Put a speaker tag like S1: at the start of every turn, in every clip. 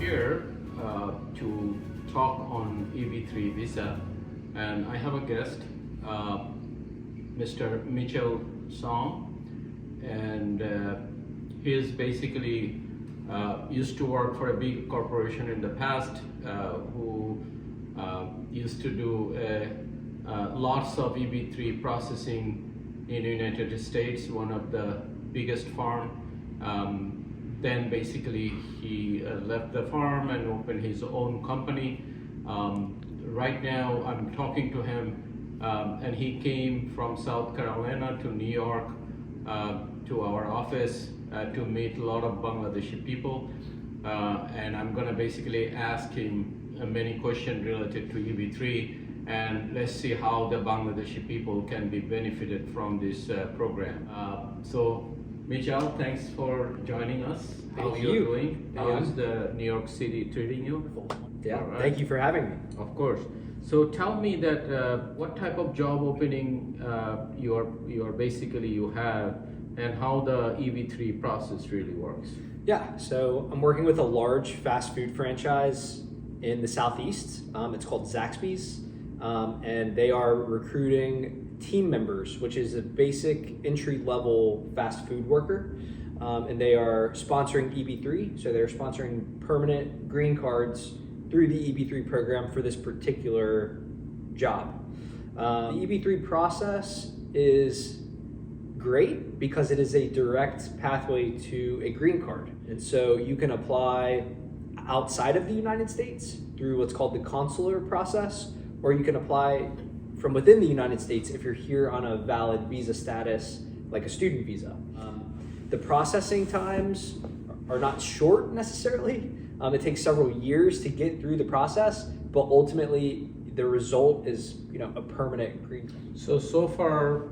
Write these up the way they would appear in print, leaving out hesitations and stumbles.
S1: here to talk on EB3 visa, and I have a guest, Mr. Mitchell Song, and he is basically used to work for a big corporation in the past who used to do lots of EB3 processing in the United States, one of the biggest farm. Then basically he left the farm and opened his own company. Right now I'm talking to him and he came from South Carolina to New York to our office to meet a lot of Bangladeshi people. And I'm gonna basically ask him many questions related to EB3, and let's see how the Bangladeshi people can be benefited from this program. So Mitchell, thanks for joining us. How are you doing? How's the New York City treating you?
S2: Yeah,
S1: right.
S2: Thank you for having me.
S1: Of course. So tell me that what type of job opening you have, and how the EB3 process really works.
S2: Yeah, so I'm working with a large fast food franchise in the Southeast. It's called Zaxby's, and they are recruiting team members, which is a basic entry-level fast food worker, and they are sponsoring EB3, so they're sponsoring permanent green cards through the EB3 program for this particular job. The EB3 process is great because it is a direct pathway to a green card, and so you can apply outside of the United States through what's called the consular process, or you can apply from within the United States if you're here on a valid visa status, like a student visa. The processing times are not short necessarily. It takes several years to get through the process, but ultimately the result is, a permanent green card.
S1: So far,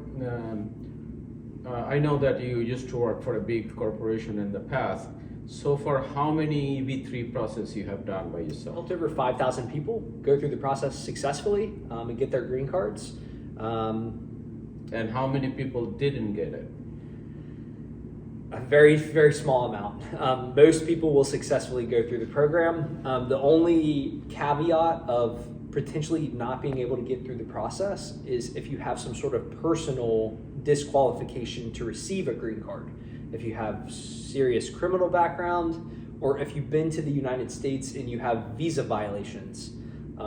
S1: I know that you used to work for a big corporation in the past. So far, how many EB3 process you have done by yourself?
S2: Over 5,000 people go through the process successfully and get their green cards.
S1: And how many people didn't get it?
S2: A very, very small amount. Most people will successfully go through the program. The only caveat of potentially not being able to get through the process is if you have some sort of personal disqualification to receive a green card. If you have serious criminal background, or if you've been to the United States and you have visa violations.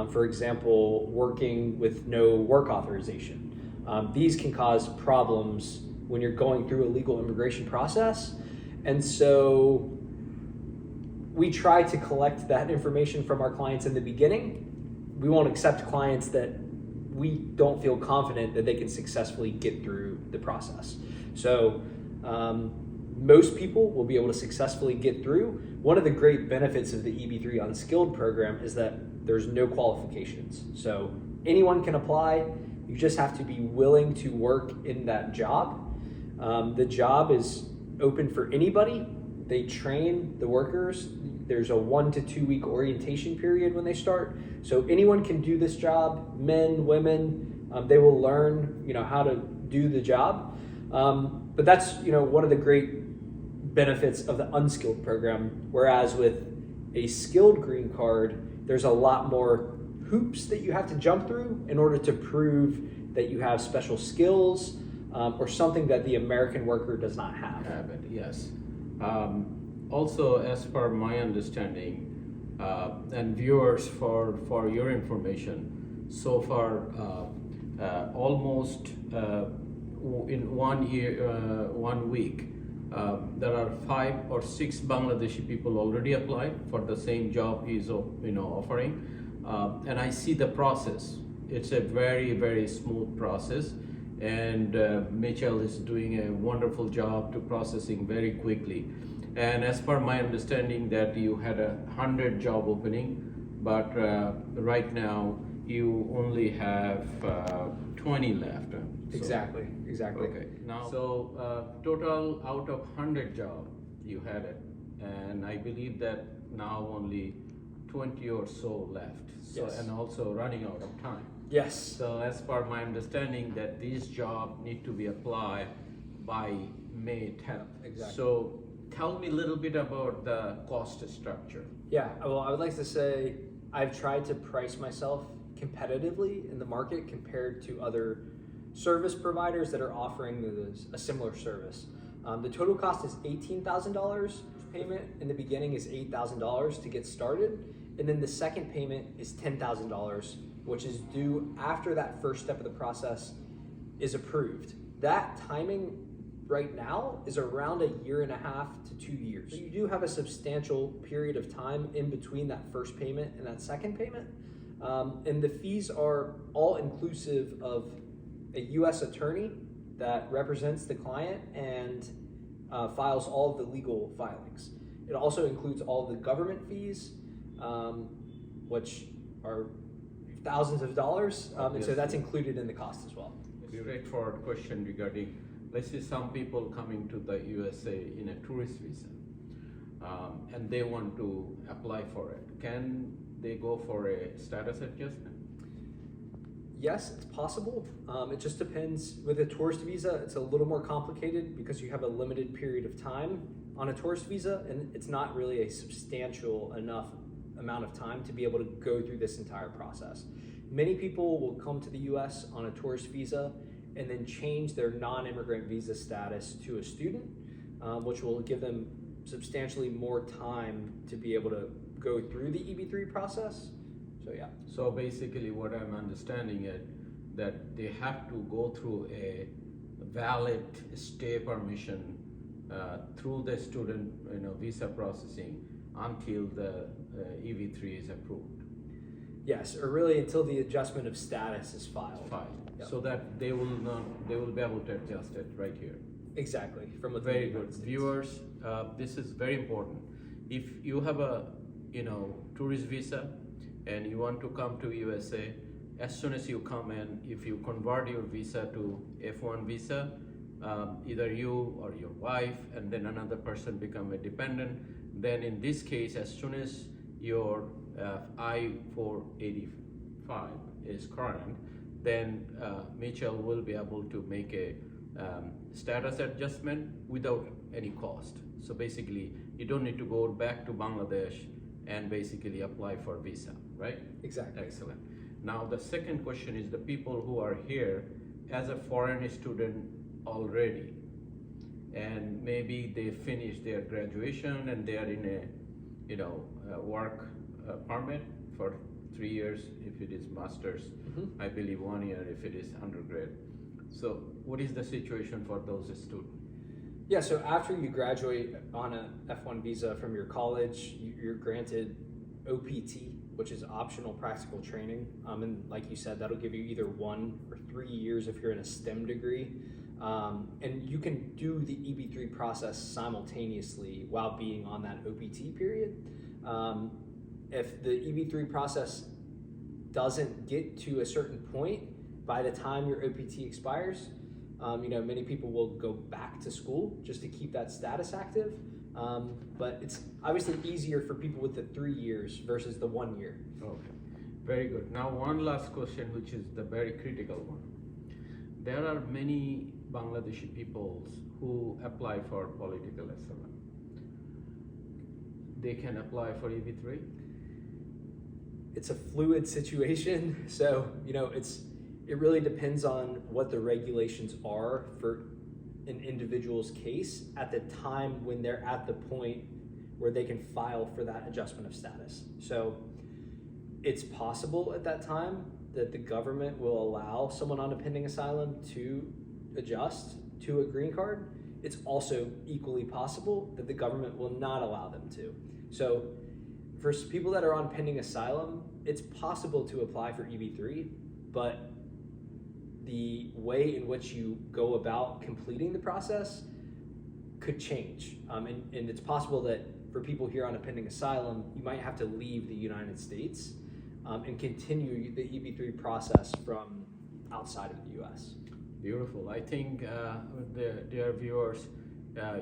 S2: For example, working with no work authorization. These can cause problems when you're going through a legal immigration process. And so we try to collect that information from our clients in the beginning. We won't accept clients that we don't feel confident that they can successfully get through the process. So most people will be able to successfully get through. One of the great benefits of the EB3 Unskilled program is that there's no qualifications. So anyone can apply. You just have to be willing to work in that job. The job is open for anybody. They train the workers. There's a 1 to 2 week orientation period when they start. So anyone can do this job, men, women, they will learn, how to do the job. But that's, one of the great benefits of the unskilled program. Whereas with a skilled green card, there's a lot more hoops that you have to jump through in order to prove that you have special skills or something that the American worker does not have.
S1: Yes. Also, as per my understanding, and viewers for your information, so far almost in 1 year, 1 week, there are 5 or 6 Bangladeshi people already applied for the same job he's offering, and I see the process. It's a very, very smooth process, and Mitchell is doing a wonderful job to processing very quickly. And as per my understanding that you had 100 job opening, but right now you only have 20 left.
S2: Exactly.
S1: Okay. Now, so total out of 100 job you had it, and I believe that now only 20 or so left. So,
S2: yes.
S1: And also running out of time.
S2: Yes.
S1: So as per my understanding that these jobs need to be applied by May 10th.
S2: Exactly.
S1: So tell me a little bit about the cost structure.
S2: Yeah, well, I would like to say I've tried to price myself competitively in the market compared to other service providers that are offering a similar service. The total cost is $18,000. Payment in the beginning is $8,000 to get started, and then the second payment is $10,000, which is due after that first step of the process is approved. That timing right now is around 1.5 to 2 years. So you do have a substantial period of time in between that first payment and that second payment. And the fees are all inclusive of a US attorney that represents the client and files all of the legal filings. It also includes all the government fees, which are thousands of dollars, and so that's included in the cost as well.
S1: Straightforward question regarding, let's say some people coming to the USA in a tourist visa, and they want to apply for it. Can they go for a status adjustment?
S2: Yes, it's possible. It just depends. With a tourist visa, it's a little more complicated because you have a limited period of time on a tourist visa, and it's not really a substantial enough amount of time to be able to go through this entire process. Many people will come to the US on a tourist visa and then change their non-immigrant visa status to a student, which will give them substantially more time to be able to go through the EB3 process. So yeah.
S1: So basically what I'm understanding is that they have to go through a valid stay permission through the student visa processing until the EB3 is approved.
S2: Yes, or really until the adjustment of status is filed. Yep.
S1: So that they will be able to adjust it right here.
S2: Exactly. From a
S1: very good viewers. This is very important. If you have a tourist visa and you want to come to USA, as soon as you come in, if you convert your visa to F1 visa, either you or your wife and then another person become a dependent, then in this case, as soon as your I-485 is current, then Mitchell will be able to make a status adjustment without any cost. So basically, you don't need to go back to Bangladesh and basically apply for visa, right?
S2: Exactly.
S1: Excellent. Now the second question is the people who are here as a foreign student already, and maybe they finished their graduation and they are in a work permit for 3 years if it is master's, I believe 1 year if it is undergrad. So what is the situation for those students?
S2: Yeah, so after you graduate on a F1 visa from your college, you're granted OPT, which is optional practical training. And like you said, that'll give you either 1 or 3 years if you're in a STEM degree. And you can do the EB3 process simultaneously while being on that OPT period. If the EB3 process doesn't get to a certain point, by the time your OPT expires, many people will go back to school just to keep that status active. But it's obviously easier for people with the 3 years versus the 1 year.
S1: Okay, very good. Now one last question, which is the very critical one. There are many Bangladeshi peoples who apply for political asylum. They can apply for EB3?
S2: It's a fluid situation, so it really depends on what the regulations are for an individual's case at the time when they're at the point where they can file for that adjustment of status. So it's possible at that time that the government will allow someone on a pending asylum to adjust to a green card. It's also equally possible that the government will not allow them to. So for people that are on pending asylum, it's possible to apply for EB3, but the way in which you go about completing the process could change. And it's possible that for people here on a pending asylum, you might have to leave the United States and continue the EB3 process from outside of the US.
S1: Beautiful. I think, dear viewers,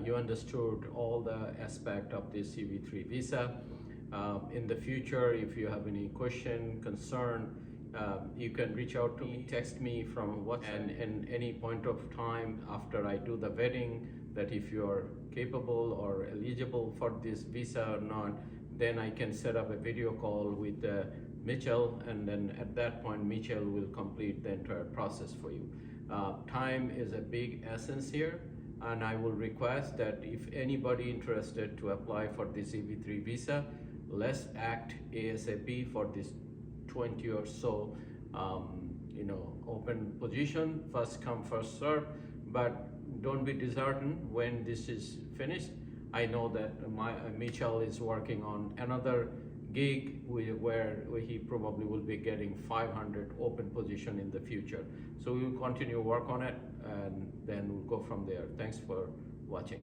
S1: you understood all the aspect of this EB3 visa. In the future, if you have any question, concern, you can reach out to me, text me from WhatsApp, and any point of time after I do the vetting that if you are capable or eligible for this visa or not, then I can set up a video call with Mitchell, and then at that point, Mitchell will complete the entire process for you. Time is a big essence here, and I will request that if anybody interested to apply for this EB3 visa, let's act ASAP for this 20 or so open position, first come, first serve. But don't be disheartened when this is finished. I know that Mitchell is working on another gig where he probably will be getting 500 open position in the future. So we will continue work on it, and then we'll go from there. Thanks for watching.